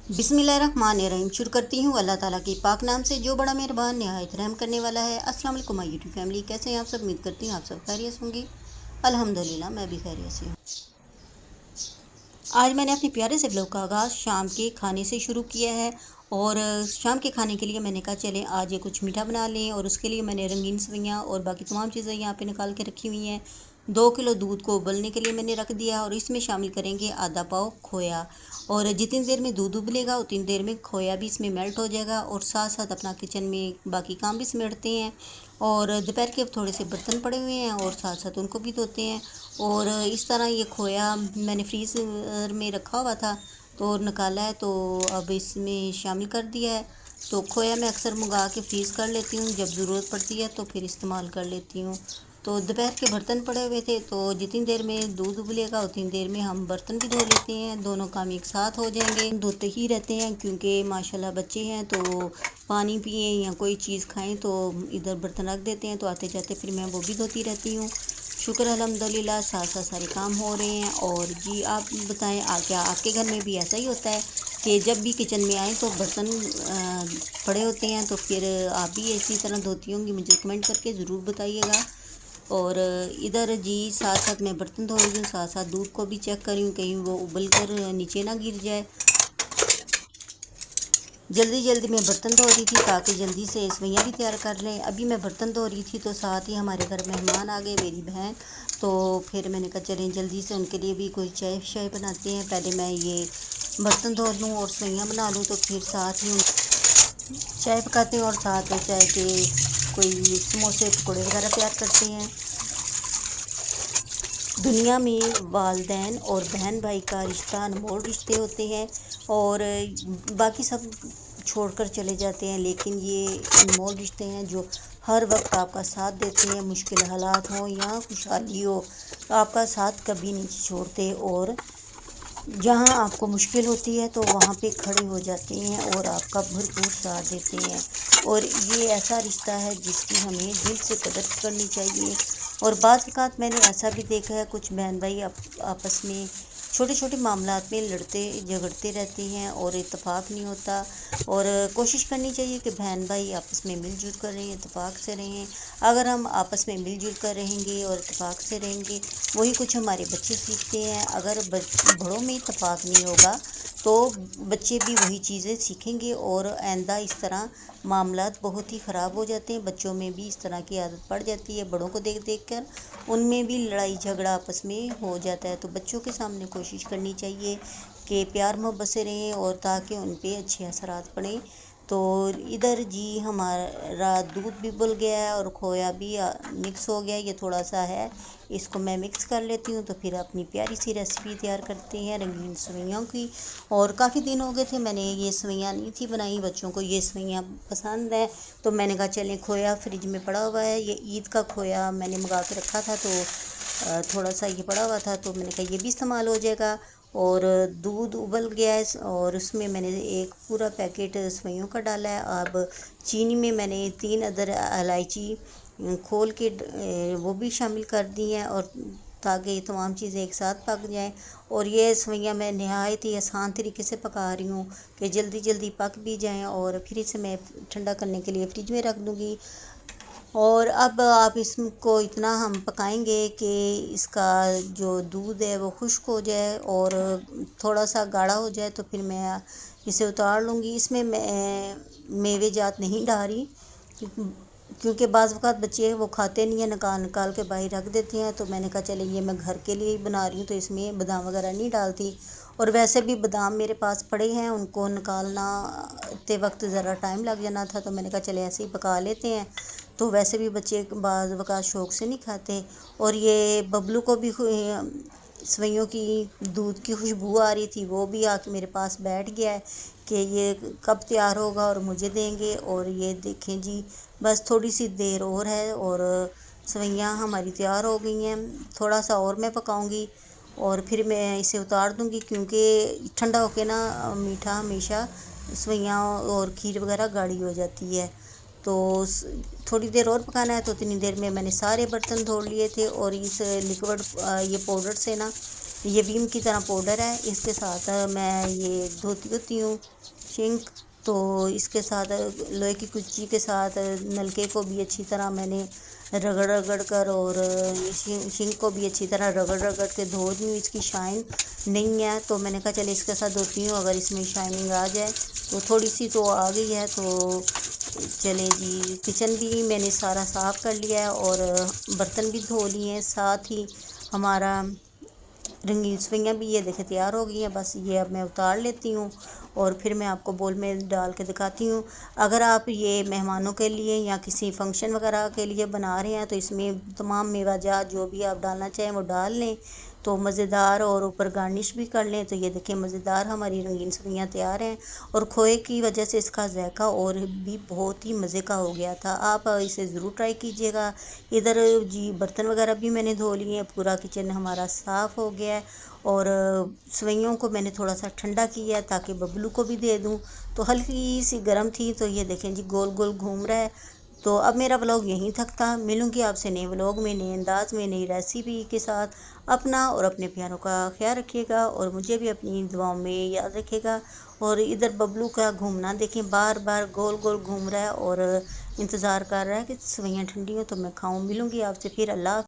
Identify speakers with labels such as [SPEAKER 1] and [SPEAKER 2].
[SPEAKER 1] बिस्मिल्लाहिर्रहमानिर्रहीम। शुरू करती हूँ अल्लाह ताला के पाक नाम से जो बड़ा मेहरबान नहायत रहम करने वाला है। अस्सलाम वालेकुम माय यूट्यूब फैमिली, कैसे हैं आप सब? उम्मीद करती हूँ आप सब खैरियत होंगी। अल्हम्दुलिल्लाह मैं भी खैरियत से हूँ। आज मैंने अपने प्यारे से व्लॉग का आगाज़ शाम के खाने से शुरू किया है और शाम के खाने के लिए मैंने कहा चलें आज ये कुछ मीठा बना लें, और उसके लिए मैंने रंगीन सेवइयाँ और बाकी तमाम चीज़ें यहाँ पे निकाल के रखी हुई हैं। 2 किलो दूध को उबलने के लिए मैंने रख दिया और इसमें शामिल करेंगे आधा पाव खोया, और जितनी देर में दूध उबलेगा उतनी देर में खोया भी इसमें मेल्ट हो जाएगा, और साथ साथ अपना किचन में बाकी काम भी समेटते हैं। और दोपहर के थोड़े से बर्तन पड़े हुए हैं और साथ साथ उनको भी धोते हैं। और इस तरह ये खोया मैंने फ्रीज़र में रखा हुआ था तो निकाला है, तो अब इसमें शामिल कर दिया है। तो खोया मैं अक्सर मंगा के फ्रीज़ कर लेती हूँ, जब ज़रूरत पड़ती है तो फिर इस्तेमाल कर लेती हूँ। तो दोपहर के बर्तन पड़े हुए थे, तो जितनी देर में दूध उबलेगा उतनी देर में हम बर्तन भी धो लेते हैं, दोनों काम एक साथ हो जाएंगे। धोते ही रहते हैं क्योंकि माशाल्लाह बच्चे हैं तो पानी पिए या कोई चीज़ खाएं तो इधर बर्तन रख देते हैं, तो आते जाते फिर मैं वो भी धोती रहती हूँ। शुक्र अल्हम्दुलिल्लाह साथ साथ सारे काम हो रहे हैं। और जी आप बताएं क्या आपके घर में भी ऐसा ही होता है कि जब भी किचन में आए तो बर्तन पड़े होते हैं, तो फिर आप भी इसी तरह धोती होंगी? मुझे कमेंट करके ज़रूर बताइएगा। और इधर जी साथ साथ मैं बर्तन धो रही हूँ, साथ साथ दूध को भी चेक कर रही हूँ कहीं वो उबल कर नीचे ना गिर जाए। जल्दी जल्दी मैं बर्तन धो रही थी ताकि जल्दी से सेवइयाँ भी तैयार कर लें। अभी मैं बर्तन धो रही थी तो साथ ही हमारे घर मेहमान आ गए, मेरी बहन। तो फिर मैंने कहा चलें जल्दी से उनके लिए भी कोई चाय शाय बनाते हैं, पहले मैं ये बर्तन धो लूँ और सेवइयाँ बना लूँ, तो फिर साथ ही चाय पकाते हैं और साथ चाय के कोई समोसे पकौड़े वगैरह तैयार करते हैं। दुनिया में वालिदैन और बहन भाई का रिश्ता अनमोल रिश्ते होते हैं, और बाकी सब छोड़कर चले जाते हैं, लेकिन ये अनमोल रिश्ते हैं जो हर वक्त आपका साथ देते हैं। मुश्किल हालात हों या खुशहाली हो, आपका साथ कभी नहीं छोड़ते, और जहाँ आपको मुश्किल होती है तो वहाँ पे खड़े हो जाते हैं और आपका भरपूर साथ देते हैं। और ये ऐसा रिश्ता है जिसकी हमें दिल से कदर करनी चाहिए। और बाज़ औक़ात मैंने ऐसा भी देखा है कुछ बहन भाई आपस में छोटे छोटे मामलात में लड़ते झगड़ते रहते हैं और इत्तेफाक नहीं होता। और कोशिश करनी चाहिए कि बहन भाई आपस में मिलजुल कर रहें, इत्तेफाक से रहें। अगर हम आपस में मिलजुल कर रहेंगे और इत्तेफाक से रहेंगे, वही कुछ हमारे बच्चे सीखते हैं। अगर बड़ों में इत्तेफाक नहीं होगा तो बच्चे भी वही चीज़ें सीखेंगे, और आइंदा इस तरह मामलात बहुत ही ख़राब हो जाते हैं। बच्चों में भी इस तरह की आदत पड़ जाती है, बड़ों को देख देख कर उनमें भी लड़ाई झगड़ा आपस में हो जाता है। तो बच्चों के सामने कोशिश करनी चाहिए कि प्यार मोहब्बत से रहें, और ताकि उन पे अच्छे असरात पड़ें। तो इधर जी हमारा दूध भी उबल गया है और खोया भी मिक्स हो गया है, ये थोड़ा सा है, इसको मैं मिक्स कर लेती हूँ। तो फिर अपनी प्यारी सी रेसिपी तैयार करते हैं रंगीन सेवइयों की। और काफ़ी दिन हो गए थे मैंने ये सेवइयाँ नहीं थी बनाई, बच्चों को ये सेवइयाँ पसंद है, तो मैंने कहा चलें खोया फ्रिज में पड़ा हुआ है, ये ईद का खोया मैंने मंगा के रखा था, तो थोड़ा सा ये पड़ा हुआ था तो मैंने कहा ये भी इस्तेमाल हो जाएगा। और दूध उबल गया है और उसमें मैंने एक पूरा पैकेट सेवइयों का डाला है। अब चीनी में मैंने 3 अदर इलायची खोल के वो भी शामिल कर दी हैं, और ताकि ये तमाम चीज़ें एक साथ पक जाएं। और ये सेवइयाँ मैं नहायत ही आसान तरीके से पका रही हूँ कि जल्दी जल्दी पक भी जाएं, और फिर इसे मैं ठंडा करने के लिए फ्रिज में रख दूँगी। और अब आप इसको इतना हम पकाएंगे कि इसका जो दूध है वो खुश्क हो जाए और थोड़ा सा गाढ़ा हो जाए, तो फिर मैं इसे उतार लूँगी। इसमें मैं मेवे जात नहीं डाल रही क्योंकि बाज़ वक़्त बच्चे वो खाते नहीं हैं, निकाल निकाल के बाहर रख देते हैं। तो मैंने कहा चले ये मैं घर के लिए ही बना रही हूँ, तो इसमें बादाम वगैरह नहीं डालती। और वैसे भी बादाम मेरे पास पड़े हैं, उनको निकालते वक्त ज़रा टाइम लग जाना था, तो मैंने कहा चले ऐसे ही पका लेते हैं। तो वैसे भी बच्चे बाज़ वक़्त शौक़ से नहीं खाते। और ये बबलू को भी सेवइयों की दूध की खुशबू आ रही थी, वो भी आके मेरे पास बैठ गया है कि ये कब तैयार होगा और मुझे देंगे। और ये देखें जी बस थोड़ी सी देर और है और सेवइयाँ हमारी तैयार हो गई हैं। थोड़ा सा और मैं पकाऊंगी और फिर मैं इसे उतार दूंगी, क्योंकि ठंडा होके ना मीठा हमेशा सेवइयाँ और खीर वगैरह गाढ़ी हो जाती है। तो थोड़ी देर और पकाना है। तो इतनी देर में मैंने सारे बर्तन धो लिए थे, और इस लिक्विड ये पाउडर से ना یہ ویم کی طرح پاؤڈر ہے، اس کے ساتھ میں یہ دھوتی ہوتی ہوں شنک، تو اس کے ساتھ لوہے کی کچی کے ساتھ نلکے کو بھی اچھی طرح میں نے رگڑ رگڑ کر، اور شنک کو بھی اچھی طرح رگڑ رگڑ کے دھو دی ہوں۔ اس کی شائن نہیں ہے تو میں نے کہا چلے اس کے ساتھ دھوتی ہوں، اگر اس میں شائننگ آ جائے تو تھوڑی سی تو آ گئی ہے، تو چلیں جی کچن بھی میں نے سارا صاف کر لیا ہے اور برتن بھی دھو لیے ہیں، ساتھ ہی ہمارا رنگین سوئیاں بھی یہ دیکھیں تیار ہو گئی ہیں، بس یہ اب میں اتار لیتی ہوں اور پھر میں آپ کو بول میں ڈال کے دکھاتی ہوں۔ اگر آپ یہ مہمانوں کے لیے یا کسی فنکشن وغیرہ کے لیے بنا رہے ہیں تو اس میں تمام میوہ جات جو بھی آپ ڈالنا چاہیں وہ ڈال لیں تو مزیدار، اور اوپر گارنش بھی کر لیں، تو یہ دیکھیں مزیدار ہماری رنگین سوئیاں تیار ہیں، اور کھوئے کی وجہ سے اس کا ذائقہ اور بھی بہت ہی مزے کا ہو گیا تھا۔ آپ اسے ضرور ٹرائی کیجیے گا۔ ادھر جی برتن وغیرہ بھی میں نے دھو لیے ہیں، پورا کچن ہمارا صاف ہو گیا ہے، اور سوئیوں کو میں نے تھوڑا سا ٹھنڈا کیا ہے تاکہ ببلو کو بھی دے دوں، تو ہلکی سی گرم تھی، تو یہ دیکھیں جی گول گول گھوم رہا ہے۔ تو اب میرا ولاگ یہیں تک تھا، ملوں گی آپ سے نئے ولاگ میں، نئے انداز میں، نئی ریسیپی کے ساتھ۔ اپنا اور اپنے پیاروں کا خیال رکھیے گا، اور مجھے بھی اپنی دعاؤں میں یاد رکھیے گا۔ اور ادھر ببلو کا گھومنا دیکھیں بار بار گول گول گھوم رہا ہے اور انتظار کر رہا ہے کہ سوئیاں ٹھنڈی ہوں تو میں کھاؤں۔ ملوں گی آپ سے پھر، اللہ حافظ۔